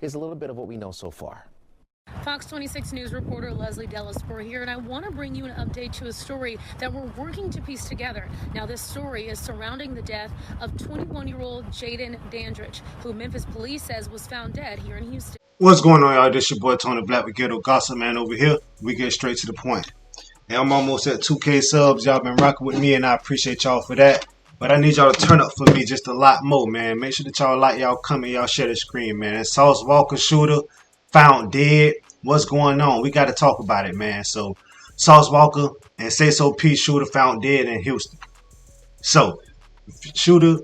Here's a little bit of what we know so far. Fox 26 News reporter Leslie Delaspore here, and I want to bring you an update to a story that we're working to piece together. Now, this story is surrounding the death of 21-year-old Jaden Dandridge, who Memphis police says was found dead here in Houston. What's going on, y'all? This your boy Tony Black with Ghetto Gossip, man. Over here, we get straight to the point. And I'm almost at 2K subs. Y'all been rocking with me, and I appreciate y'all for that. But I need y'all to turn up for me just a lot more, man. Make sure that y'all like, y'all comment, y'all share the screen, man. And Sauce Walker shooter found dead. What's going on? We got to talk about it, man. So, Sauce Walker and SaySo P shooter found dead in Houston. So, shooter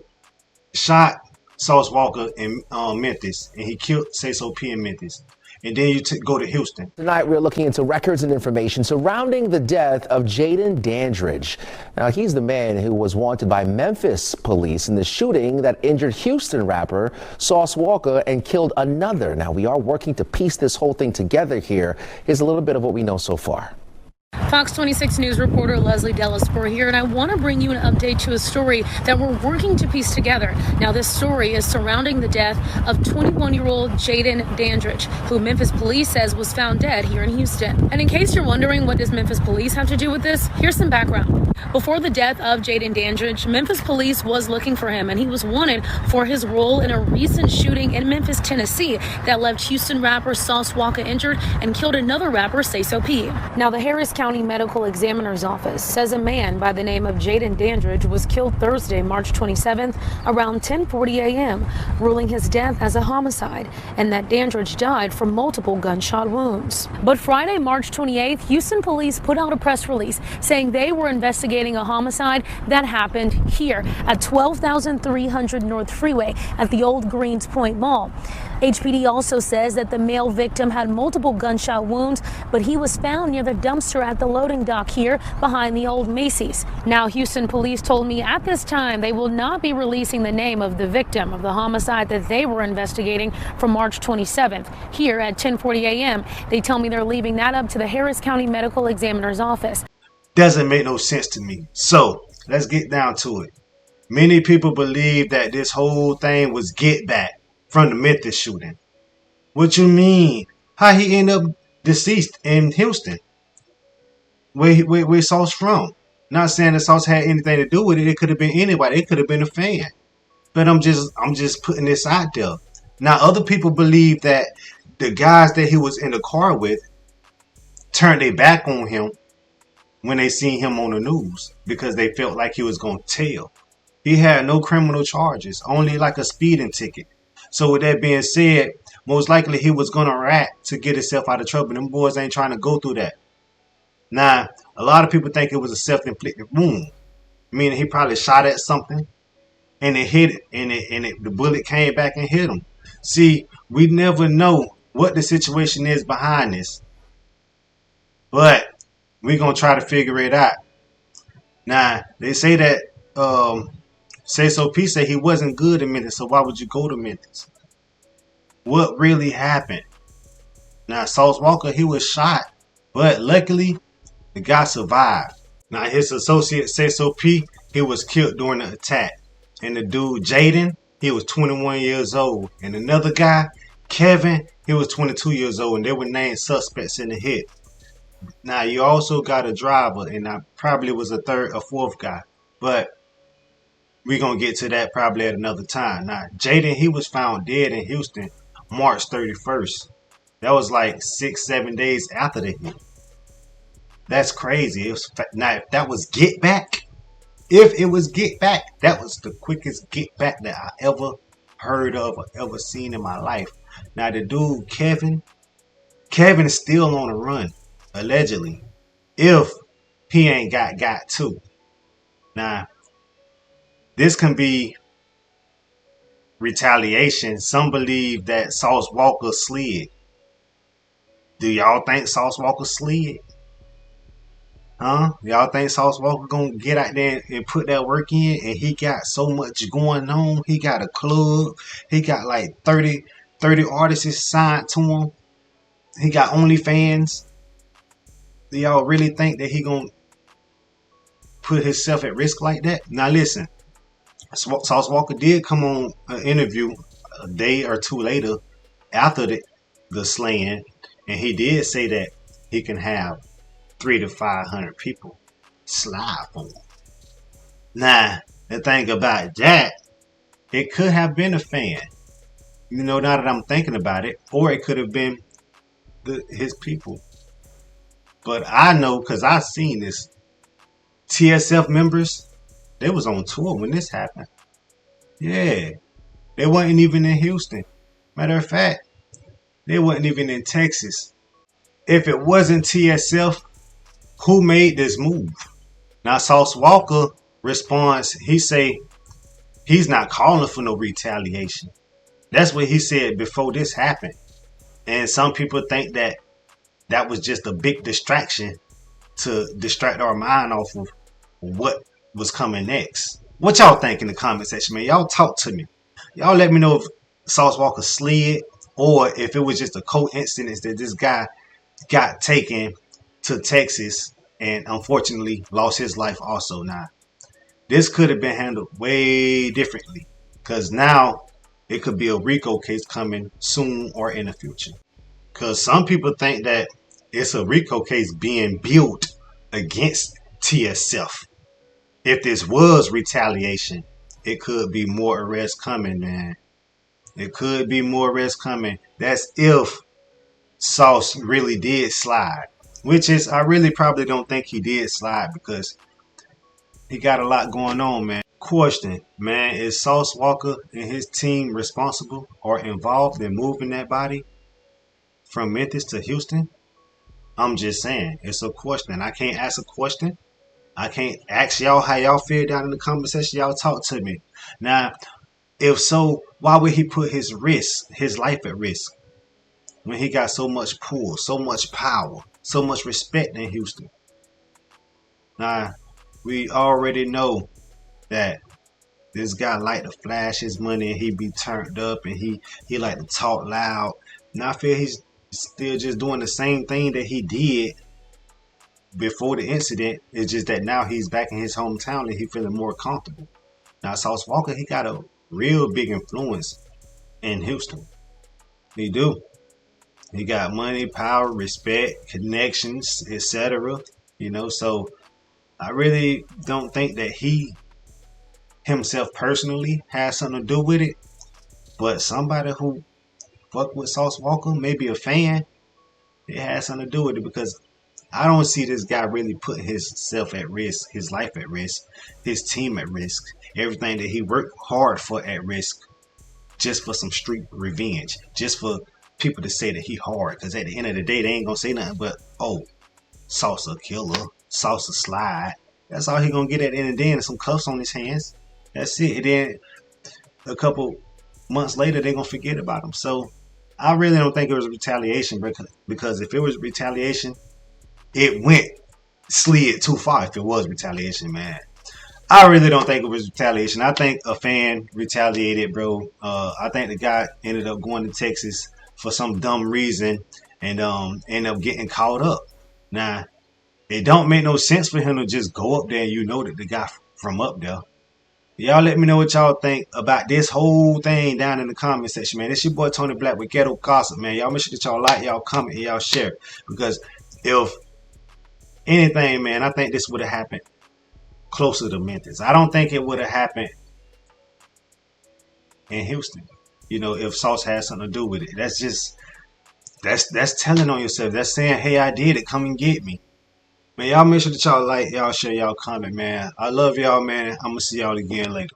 shot Sauce Walker in Memphis, and he killed SaySo P in Memphis. And then you go to Houston. Tonight, we're looking into records and information surrounding the death of Jaden Dandridge. Now, he's the man who was wanted by Memphis police in the shooting that injured Houston rapper Sauce Walker and killed another. Now, we are working to piece this whole thing together here. Here's a little bit of what we know so far. Fox 26 News reporter Leslie Delaspore here, and I want to bring you an update to a story that we're working to piece together. Now, this story is surrounding the death of 21-year-old Jaden Dandridge, who Memphis police says was found dead here in Houston. And in case you're wondering what does Memphis police have to do with this, here's some background. Before the death of Jaden Dandridge, Memphis police was looking for him, and he was wanted for his role in a recent shooting in Memphis, Tennessee, that left Houston rapper Sauce Walker injured and killed another rapper, SaySo P. Now, the Harris County Medical Examiner's Office says a man by the name of Jaden Dandridge was killed Thursday, March 27th, around 10:40 a.m., ruling his death as a homicide, and that Dandridge died from multiple gunshot wounds. But Friday, March 28th, Houston police put out a press release saying they were investigating a homicide that happened here at 12,300 North Freeway at the Old Greens Point Mall. HPD also says that the male victim had multiple gunshot wounds, but he was found near the dumpster at the loading dock here behind the old Macy's. Now, Houston police told me at this time they will not be releasing the name of the victim of the homicide that they were investigating from March 27th. Here at 10:40 a.m., they tell me they're leaving that up to the Harris County Medical Examiner's Office. Doesn't make no sense to me. So, let's get down to it. Many people believe that this whole thing was get back from the Memphis shooting. What you mean? How he ended up deceased in Houston? Where Sauce from? Not saying that Sauce had anything to do with it. It could have been anybody. It could have been a fan. But I'm just putting this out there. Now, other people believe that the guys that he was in the car with turned their back on him when they seen him on the news because they felt like he was going to tell. He had no criminal charges, only like a speeding ticket. So with that being said, most likely he was going to rat to get himself out of trouble. Them boys ain't trying to go through that. Now, a lot of people think it was a self-inflicted wound. Meaning he probably shot at something and it hit it, and the bullet came back and hit him. See, we never know what the situation is behind this. But we're going to try to figure it out. Now, they say that SaySo P said he wasn't good in Memphis, so why would you go to Memphis? What really happened? Now, Sauce Walker, he was shot, but luckily, the guy survived. Now, his associate, SaySo P, he was killed during the attack. And the dude, Jaden, he was 21 years old. And another guy, Kevin, he was 22 years old, and they were named suspects in the hit. Now, you also got a driver, and I probably was a fourth guy. But we're going to get to that probably at another time. Now, Jaden, he was found dead in Houston March 31st. That was like 6-7 days after the hit. That's crazy. Now, if that was get back, that was the quickest get back that I ever heard of or ever seen in my life. Now, the dude, Kevin is still on the run, allegedly, if he ain't got too. Now, this can be retaliation. Some believe that Sauce Walker slid. Do y'all think Sauce Walker slid? Huh? Y'all think Sauce Walker gonna get out there and put that work in? And he got so much going on. He got a club. He got like 30 artists signed to him. He got OnlyFans. Do y'all really think that he gonna put himself at risk like that? Now listen, Sauce Walker did come on an interview a day or two later after the slaying, and he did say that he can have 300 to 500 people slide for him. Now, the thing about that, it could have been a fan. Now that I'm thinking about it, or it could have been his people. But I know, because I seen this. TSF members, they was on tour when this happened. Yeah, they wasn't even in Houston. Matter of fact, they wasn't even in Texas. If it wasn't TSF, who made this move? Now, Sauce Walker responds, he say he's not calling for no retaliation. That's what he said before this happened. And some people think that was just a big distraction to distract our mind off of what was coming next. What y'all think in the comment section, man? Y'all talk to me. Y'all let me know if Sauce Walker slid or if it was just a coincidence that this guy got taken to Texas and unfortunately lost his life also. Now, this could have been handled way differently because now it could be a RICO case coming soon or in the future. Because some people think that it's a RICO case being built against TSF. If this was retaliation, it could be more arrests coming, man. It could be more arrests coming. That's if Sauce really did slide. Which is, I really probably don't think he did slide because he got a lot going on, man. Question, man, is Sauce Walker and his team responsible or involved in moving that body from Memphis to Houston? I'm just saying, it's a question. I can't ask a question. I can't ask y'all how y'all feel down in the comment section. Y'all talk to me. Now, if so, why would he put his life at risk when he got so much pull, so much power, so much respect in Houston? Now, we already know that this guy like to flash his money and he be turned up and he like to talk loud. Now I feel he's still just doing the same thing that he did before the incident. It's just that now he's back in his hometown and he feeling more comfortable. Now Sauce Walker, he got a real big influence in Houston. He do. He got money, power, respect, connections, etc. So I really don't think that he himself personally has something to do with it. But somebody who fuck with Sauce Walker, maybe a fan, it has something to do with it because I don't see this guy really putting himself at risk, his life at risk, his team at risk, everything that he worked hard for at risk, just for some street revenge, just for people to say that he hard. Because at the end of the day, they ain't gonna say nothing but, oh, Sauce a killer, Sauce a slide. That's all he gonna get at the end of the day, and some cuffs on his hands. That's it. And then a couple months later, they're gonna forget about him. So I really don't think it was retaliation, because if it was retaliation, it slid too far. If it was retaliation, man, I really don't think it was retaliation. I think a fan retaliated, bro. I think the guy ended up going to Texas for some dumb reason and ended up getting caught up. Now, it don't make no sense for him to just go up there and that the guy from up there. Y'all let me know what y'all think about this whole thing down in the comment section, man. It's your boy Tony Black with Ghetto Gossip, man. Y'all make sure that y'all like, y'all comment, and y'all share. Because if anything, man, I think this would have happened closer to Memphis. I don't think it would have happened in Houston. If Sauce had something to do with it. That's telling on yourself. That's saying, hey, I did it. Come and get me. Man, y'all make sure that y'all like, y'all share, y'all comment, man. I love y'all, man. I'm going to see y'all again later.